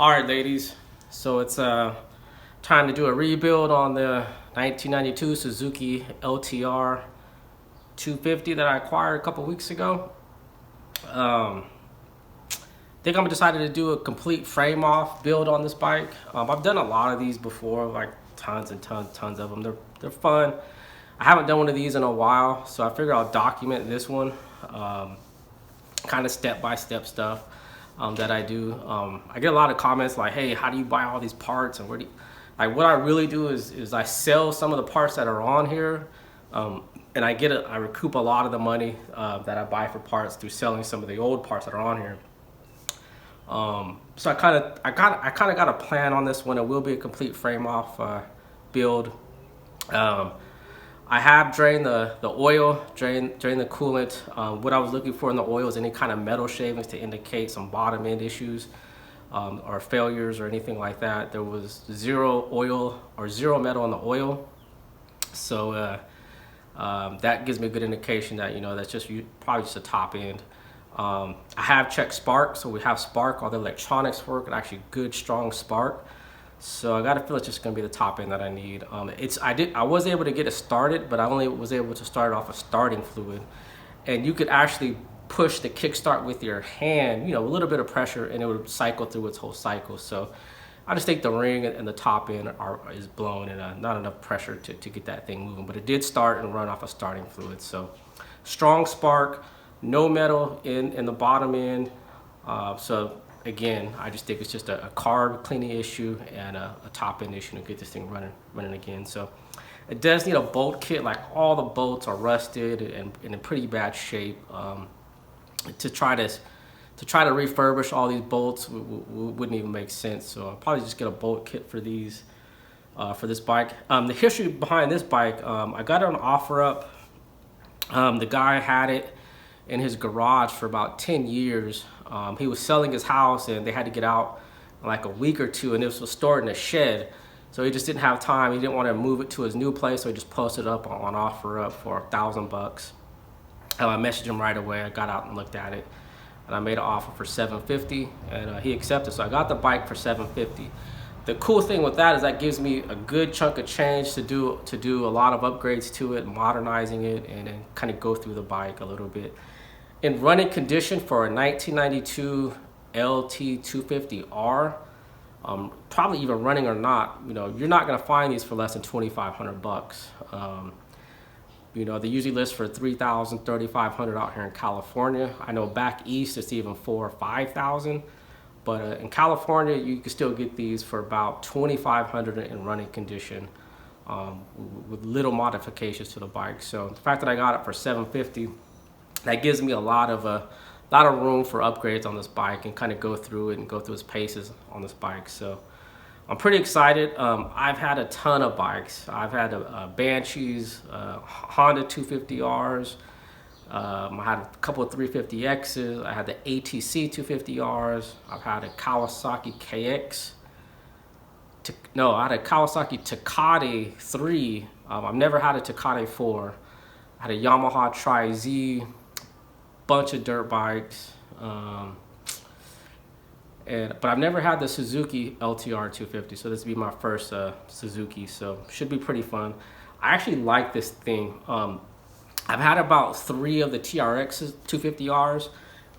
All right, ladies. So it's time to do a rebuild on the 1992 Suzuki LTR 250 that I acquired a couple weeks ago. I think I'm decided to do a complete frame off build on this bike. I've done a lot of these before, like tons and tons of them. They're fun. I haven't done one of these in a while, so I figured I'll document this one, kind of step-by-step stuff that I do. I get a lot of comments like, "Hey, how do you buy all these parts?" And where do you... Like, what I really do is I sell some of the parts that are on here, and I recoup a lot of the money that I buy for parts through selling some of the old parts that are on here. So I kind of got a plan on this one. It will be a complete frame off build. I have drained the oil, drained the coolant. What I was looking for in the oil is any kind of metal shavings to indicate some bottom end issues or failures or anything like that. There was zero oil or zero metal in the oil, so that gives me a good indication that that's probably just a top end. I have checked spark, so we have spark. All the electronics work, and actually good strong spark. So I got to feel it's just going to be the top end that I need. I was able to get it started, but I only was able to start off a starting fluid, and you could actually push the kickstart with your hand, a little bit of pressure, and it would cycle through its whole cycle. So I just think the ring and the top end is blown, and not enough pressure to get that thing moving. But it did start and run off a starting fluid. So strong spark, no metal in the bottom end. So again, I just think it's just a carb cleaning issue and a top end issue to get this thing running again. So it does need a bolt kit. Like, all the bolts are rusted and in pretty bad shape. To try to refurbish all these bolts wouldn't even make sense. So I'll probably just get a bolt kit for these for this bike. The history behind this bike, I got it on OfferUp. The guy had it in his garage for about 10 years. He was selling his house, and they had to get out in like a week or two, and this was stored in a shed. So he just didn't have time. He didn't want to move it to his new place, so he just posted it up on OfferUp for $1,000. I messaged him right away. I got out and looked at it, and I made an offer for $750, and he accepted. So I got the bike for $750. The cool thing with that is that gives me a good chunk of change to do a lot of upgrades to it, modernizing it, and then kind of go through the bike a little bit. In running condition for a 1992 LT 250R, probably even running or not, you're not going to find these for less than $2,500. They usually list for $3,000, $3,500 out here in California. I know back east it's even $4,000 or $5,000, but in California you can still get these for about $2,500 in running condition, with little modifications to the bike. So the fact that I got it for $750, that gives me a lot of room for upgrades on this bike and kind of go through it and go through its paces on this bike. So I'm pretty excited. I've had a ton of bikes. I've had Banshees, Honda 250Rs. I had a couple of 350Xs. I had the ATC 250Rs. I've had a Kawasaki KX. I had a Kawasaki Takate 3. I've never had a Takate 4. I had a Yamaha Tri-Z. Bunch of dirt bikes, but I've never had the Suzuki LTR 250, so this will be my first Suzuki, so should be pretty fun. I actually like this thing. I've had about 3 of the TRX 250Rs,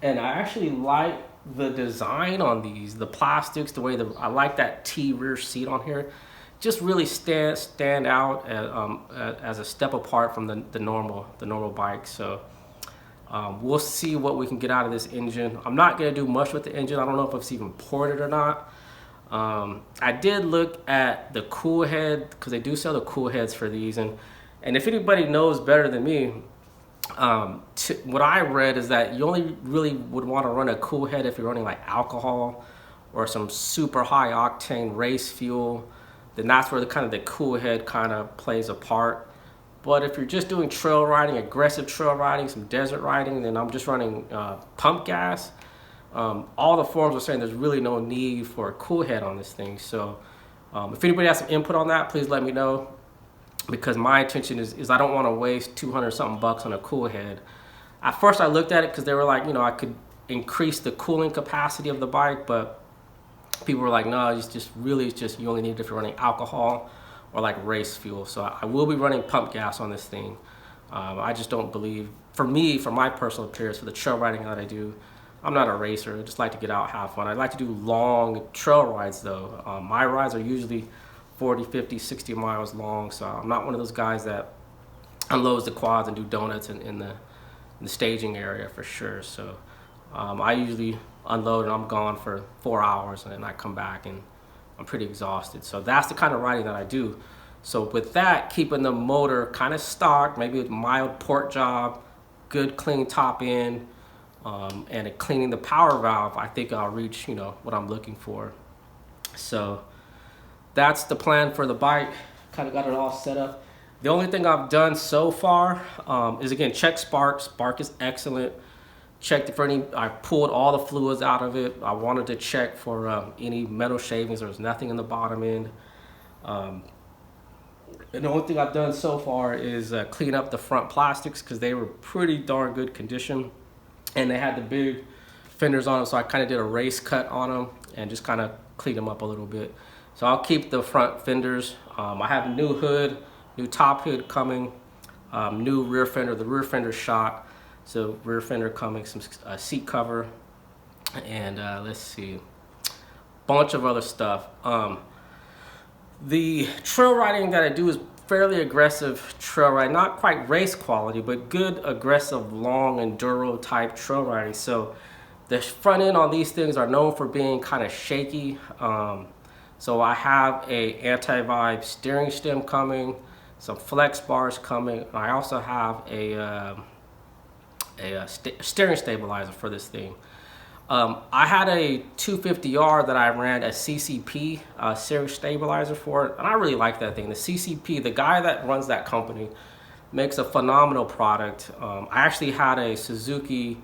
and I actually like the design on these, the plastics, the way I like that T rear seat on here. Just really stand out as a step apart from the normal bike. So we'll see what we can get out of this engine. I'm not going to do much with the engine. I don't know if it's even ported or not. I did look at the cool head, because they do sell the cool heads for these. And if anybody knows better than me, what I read is that you only really would want to run a cool head if you're running like alcohol or some super high octane race fuel. Then that's where the cool head kind of plays a part. But if you're just doing trail riding, aggressive trail riding, some desert riding, then I'm just running pump gas. All the forums are saying there's really no need for a cool head on this thing. So if anybody has some input on that, please let me know, because my intention is I don't want to waste 200 something bucks on a cool head. At first I looked at it because they were like, I could increase the cooling capacity of the bike, but people were like, no, it's just you only need it if you're running alcohol or like race fuel. So I will be running pump gas on this thing. I just don't believe, for me, for my personal appearance, for the trail riding that I do, I'm not a racer. I just like to get out, have fun. I like to do long trail rides though. My rides are usually 40, 50, 60 miles long. So I'm not one of those guys that unloads the quads and do donuts in the staging area for sure. So I usually unload and I'm gone for 4 hours, and then I come back and I'm pretty exhausted. So that's the kind of riding that I do. So with that, keeping the motor kind of stock, maybe a mild port job, good clean top end, and cleaning the power valve, I think I'll reach, you know, what I'm looking for. So that's the plan for the bike. Kind of got it all set up. The only thing I've done so far is, again, check spark. Spark is excellent. Checked for any, I pulled all the fluids out of it. I wanted to check for any metal shavings. There was nothing in the bottom end. And the only thing I've done so far is clean up the front plastics, because they were pretty darn good condition. And they had the big fenders on them, so I kind of did a race cut on them and just kind of cleaned them up a little bit. So I'll keep the front fenders. I have a new hood, new top hood coming, new rear fender. The rear fender shot, so rear fender coming, some seat cover, and let's see, bunch of other stuff. The trail riding that I do is fairly aggressive trail riding, not quite race quality, but good aggressive long enduro type trail riding. So the front end on these things are known for being kind of shaky. So I have a anti-vibe steering stem coming, some flex bars coming, and I also have a steering stabilizer for this thing. I had a 250R that I ran a CCP steering stabilizer for it, and I really like that thing. The CCP, the guy that runs that company, makes a phenomenal product. I actually had a Suzuki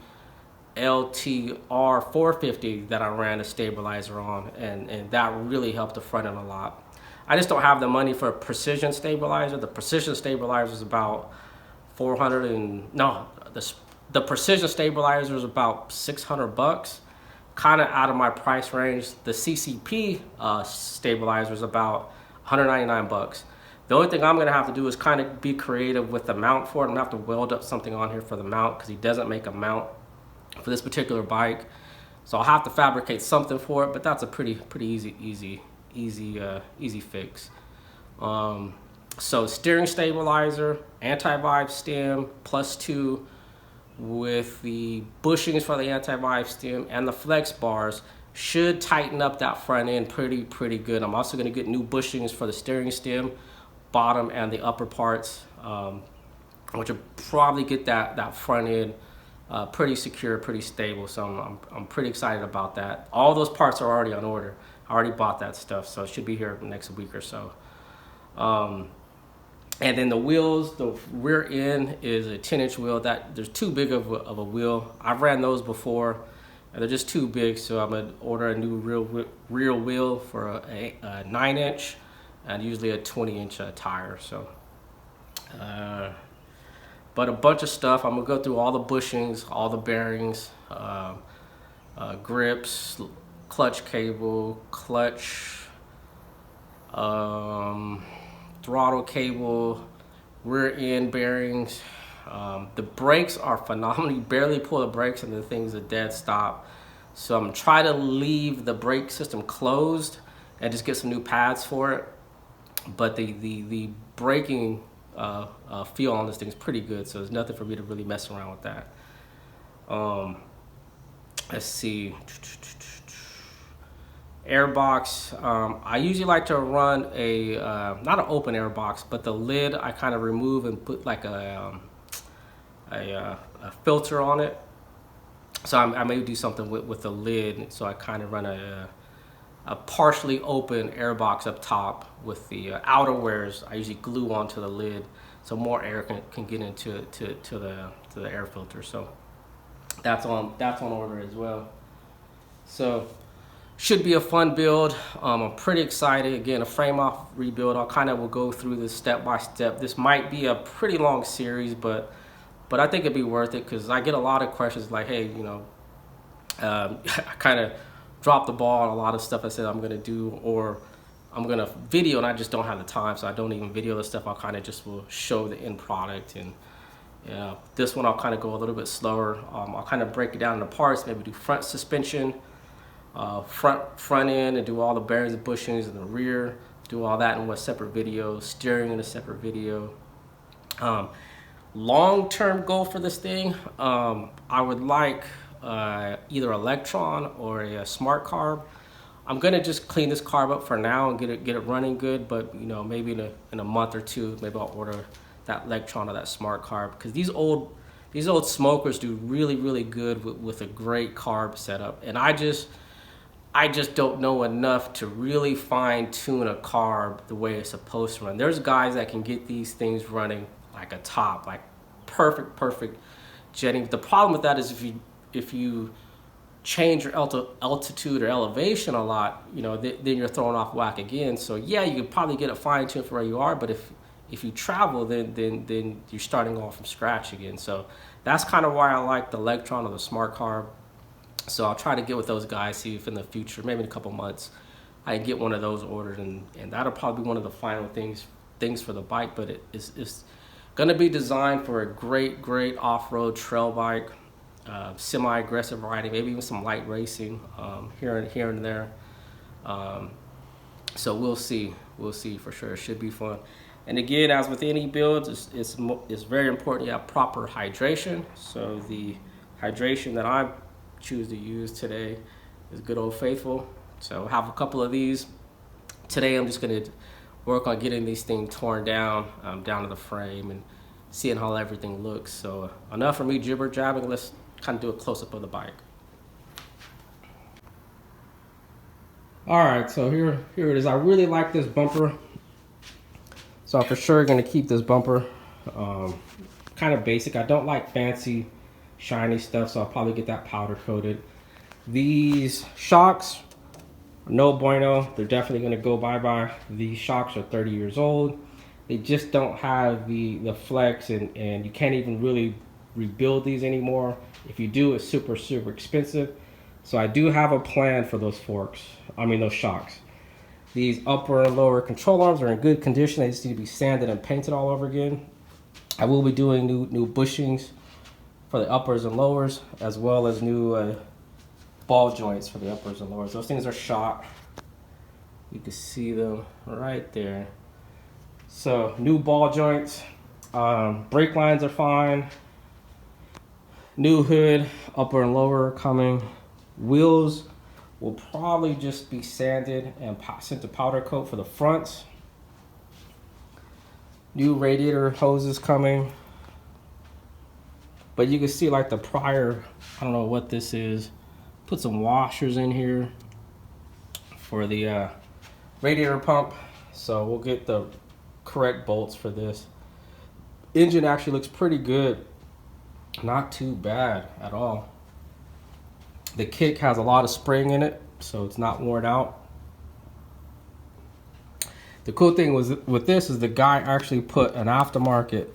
LT R450 that I ran a stabilizer on, and that really helped the front end a lot. I just don't have the money for a precision stabilizer. The precision stabilizer is about 400 and no, the precision stabilizer is about 600 bucks, kind of out of my price range. The CCP stabilizer is about 199 bucks. The only thing I'm gonna have to do is kind of be creative with the mount for it. I'm gonna have to weld up something on here for the mount, because he doesn't make a mount for this particular bike. So I'll have to fabricate something for it, but that's a pretty easy fix. So steering stabilizer, anti-vibe stem, +2, with the bushings for the anti-vibe stem and the flex bars, should tighten up that front end pretty good. I'm also going to get new bushings for the steering stem, bottom and the upper parts, which will probably get that front end pretty secure, pretty stable. So I'm pretty excited about that. All those parts are already on order. I already bought that stuff, so it should be here next week or so. And then the wheels, the rear end is a 10-inch wheel. There's too big of a wheel. I've ran those before, and they're just too big, so I'm gonna order a new rear wheel for a 9-inch and usually a 20-inch tire. So, but a bunch of stuff. I'm gonna go through all the bushings, all the bearings, grips, clutch cable, clutch, throttle cable, rear end bearings. The brakes are phenomenal. You barely pull the brakes and the thing's a dead stop. So I'm trying to leave the brake system closed and just get some new pads for it. But the braking feel on this thing is pretty good, so there's nothing for me to really mess around with that. Let's see. Airbox, I usually like to run a not an open airbox, but the lid I kind of remove and put like a filter on it. So I may do something with the lid. So I kind of run a partially open airbox up top with the outerwears. I usually glue onto the lid so more air can get into the air filter. So that's on order as well. So should be a fun build. I'm pretty excited. Again, a frame off rebuild. Will go through this step by step. This might be a pretty long series, but I think it'd be worth it, because I get a lot of questions like, hey, you know, I kind of dropped the ball on a lot of stuff I said I'm gonna do, or I'm gonna video and I just don't have the time, so I don't even video the stuff. I'll kind of just will show the end product. And this one I'll kind of go a little bit slower. I'll kind of break it down into parts, maybe do front suspension, front end, and do all the bearings and bushings, and the rear, do all that in one separate video, steering in a separate video. Long-term goal for this thing, I would like either Electron or a smart carb. I'm gonna just clean this carb up for now and get it running good, but you know, maybe in a month or two, maybe I'll order that Electron or that smart carb, because these old smokers do really good with a great carb setup. And I just don't know enough to really fine tune a carb the way it's supposed to run. There's guys that can get these things running like a top, like perfect jetting. The problem with that is if you change your altitude or elevation a lot, you know, then you're throwing off whack again. So yeah, you could probably get it fine tuned for where you are, but if you travel, then you're starting off from scratch again. So that's kind of why I like the Electron or the smart carb. So I'll try to get with those guys, see if in the future, maybe in a couple months, I can get one of those ordered, and that'll probably be one of the final things for the bike. But it's gonna be designed for a great off-road trail bike, semi-aggressive riding, maybe even some light racing here and there. So we'll see for sure. It should be fun. And again, as with any builds, it's very important you have proper hydration. So the hydration that I choose to use today is Good Old Faithful. So I have a couple of these. Today I'm just gonna work on getting these things torn down to the frame and seeing how everything looks. So enough for me jibber jabbing. Let's kind of do a close-up of the bike. All right, so here it is. I really like this bumper, so I'm for sure gonna keep this bumper. Kind of basic. I don't like fancy shiny stuff, so I'll probably get that powder coated. These shocks, no bueno. They're definitely gonna go bye-bye. These shocks are 30 years old. They just don't have the flex, and you can't even really rebuild these anymore. If you do, it's super expensive. So I do have a plan for those those shocks. These upper and lower control arms are in good condition. They just need to be sanded and painted all over again. I will be doing new bushings for the uppers and lowers, as well as new ball joints for the uppers and lowers. Those things are shot. You can see them right there. So new ball joints, brake lines are fine. New hood, upper and lower coming. Wheels will probably just be sanded and sent to powder coat for the fronts. New radiator hoses coming. But you can see like the prior, I don't know what this is. Put some washers in here for the radiator pump. So we'll get the correct bolts for this. Engine actually looks pretty good. Not too bad at all. The kick has a lot of spring in it, so it's not worn out. The cool thing with this is the guy actually put an aftermarket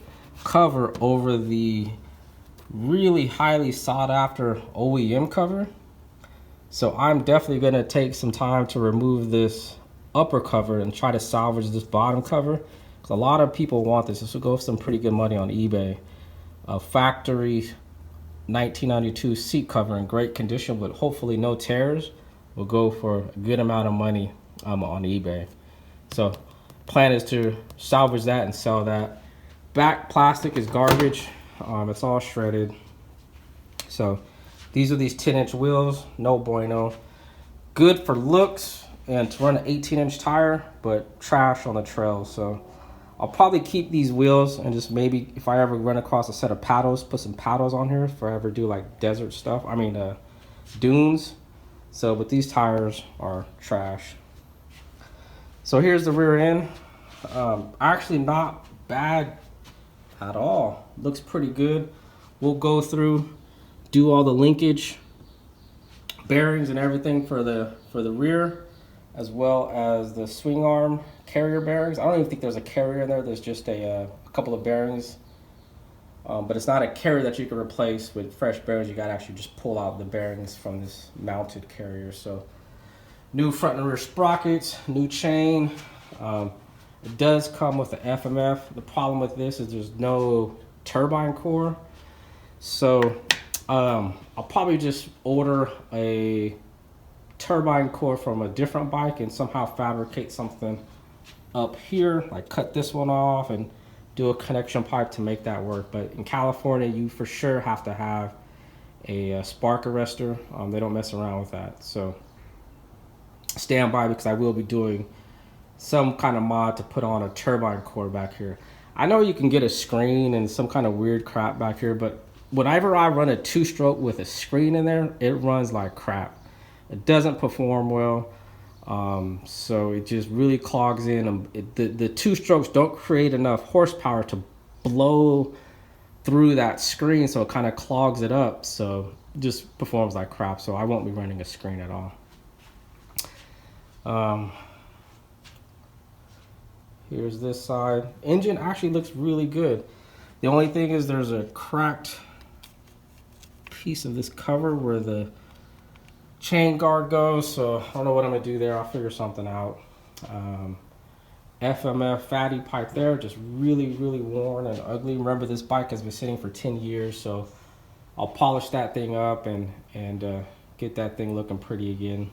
cover over the really highly sought after OEM cover. So I'm definitely going to take some time to remove this upper cover and try to salvage this bottom cover, because a lot of people want this. This will go for some pretty good money on eBay. A factory 1992 seat cover in great condition with hopefully no tears will go for a good amount of money on eBay. So plan is to salvage that and sell that. Back plastic is garbage. It's all shredded. So these are these 10-inch wheels, no bueno. Good for looks and to run an 18-inch tire, but trash on the trail. So I'll probably keep these wheels and just maybe if I ever run across a set of paddles, put some paddles on here if I ever do like desert stuff. I mean dunes. So but these tires are trash. So here's the rear end. Actually not bad at all. Looks pretty good. We'll go through, do all the linkage, bearings and everything for the rear, as well as the swing arm carrier bearings. I don't even think there's a carrier in there. There's just a couple of bearings, but it's not a carrier that you can replace with fresh bearings. You got to actually just pull out the bearings from this mounted carrier. So New front and rear sprockets, new chain. It does come with the FMF. The problem with this is there's no turbine core. So I'll probably just order a turbine core from a different bike and somehow fabricate something up here, like cut this one off and do a connection pipe to make that work. But in California, you for sure have to have a spark arrestor. They don't mess around with that. So stand by, because I will be doing some kind of mod to put on a turbine core back here. I know you can get a screen and some kind of weird crap back here, but whenever I run a 2-stroke with a screen in there, it runs like crap. It doesn't perform well. So it just really clogs in. The 2-strokes don't create enough horsepower to blow through that screen, so it kind of clogs it up. So it just performs like crap. So I won't be running a screen at all. Here's this side. Engine actually looks really good. The only thing is there's a cracked piece of this cover where the chain guard goes, so I don't know what I'm gonna do there. I'll figure something out. FMF fatty pipe there, just really worn and ugly. Remember, this bike has been sitting for 10 years, so I'll polish that thing up and get that thing looking pretty again.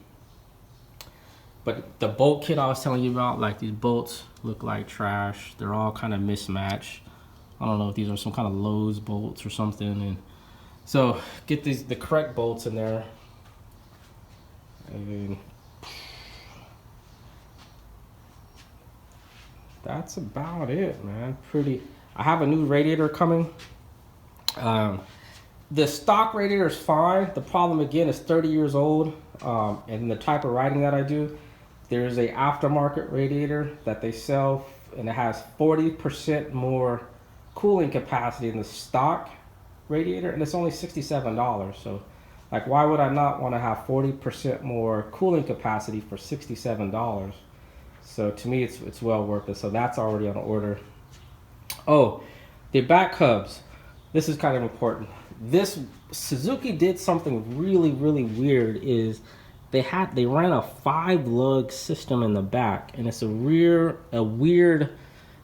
But the bolt kit I was telling you about, like, these bolts look like trash. They're all kind of mismatched. I don't know if these are some kind of Lowe's bolts or something. And so get the correct bolts in there. And that's about it, man. I have a new radiator coming. The stock radiator is fine. The problem, again, is 30 years old. And the type of riding that I do, there's a aftermarket radiator that they sell, and it has 40% more cooling capacity than the stock radiator, and it's only $67. So, like, why would I not want to have 40% more cooling capacity for $67? So to me, it's well worth it. So that's already on order. Oh, the back hubs. This is kind of important. This Suzuki did something really weird. Is they ran a 5-lug system in the back, and it's a weird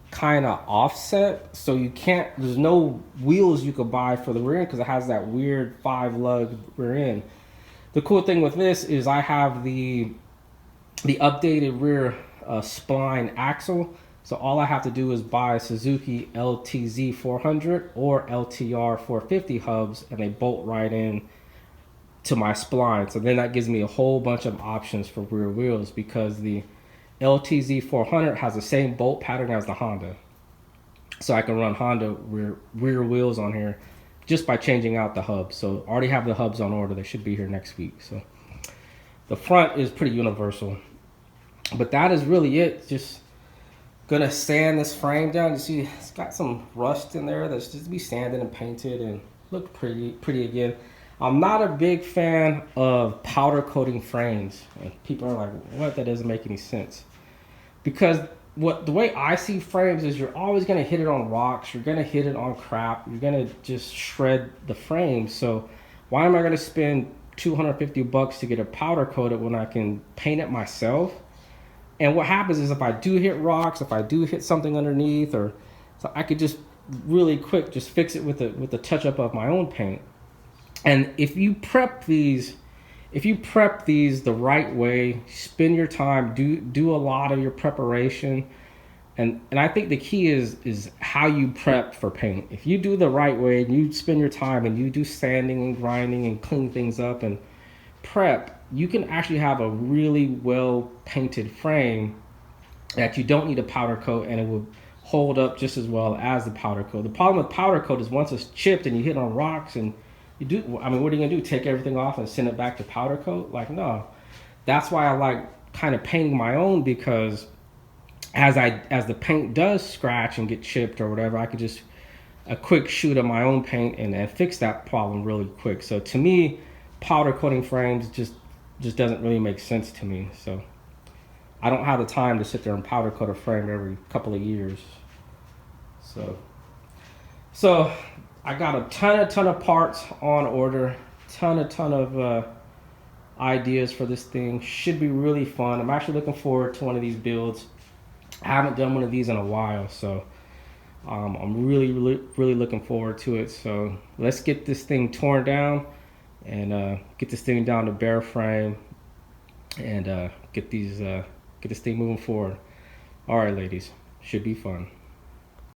kind of offset, so there's no wheels you could buy for the rear end because it has that weird 5-lug rear end. The cool thing with this is I have the updated rear spline axle, so all I have to do is buy a Suzuki LT 400 or LTR 450 hubs, and they bolt right in to my spline. So then that gives me a whole bunch of options for rear wheels, because the LTZ 400 has the same bolt pattern as the Honda. So I can run Honda rear wheels on here just by changing out the hubs. So I already have the hubs on order. They should be here next week. So the front is pretty universal. But that is really it. Just gonna sand this frame down. You see it's got some rust in there that's just to be sanded and painted and look pretty again. I'm not a big fan of powder coating frames, and people are like, what? That doesn't make any sense. Because the way I see frames is you're always going to hit it on rocks, you're going to hit it on crap, you're going to just shred the frame. So why am I going to spend $250 to get a powder coated when I can paint it myself? And what happens is if I do hit rocks, if I do hit something underneath, so I could just really quick just fix it with the touch up of my own paint. And if you prep these the right way, spend your time, do a lot of your preparation, and I think the key is how you prep for paint. If you do the right way and you spend your time and you do sanding and grinding and clean things up and prep, you can actually have a really well painted frame that you don't need a powder coat, and it will hold up just as well as the powder coat. The problem with powder coat is once it's chipped and you hit on rocks and what are you gonna do? Take everything off and send it back to powder coat? Like, no. That's why I like kind of painting my own, because as the paint does scratch and get chipped or whatever, I could just a quick shoot of my own paint and fix that problem really quick. So to me, powder coating frames just doesn't really make sense to me. So I don't have the time to sit there and powder coat a frame every couple of years. So I got a ton of parts on order, ton of ideas for this thing. Should be really fun. I'm actually looking forward to one of these builds. I haven't done one of these in a while, so I'm really looking forward to it. So let's get this thing torn down and get this thing down to bare frame and get this thing moving forward. All right, ladies, should be fun.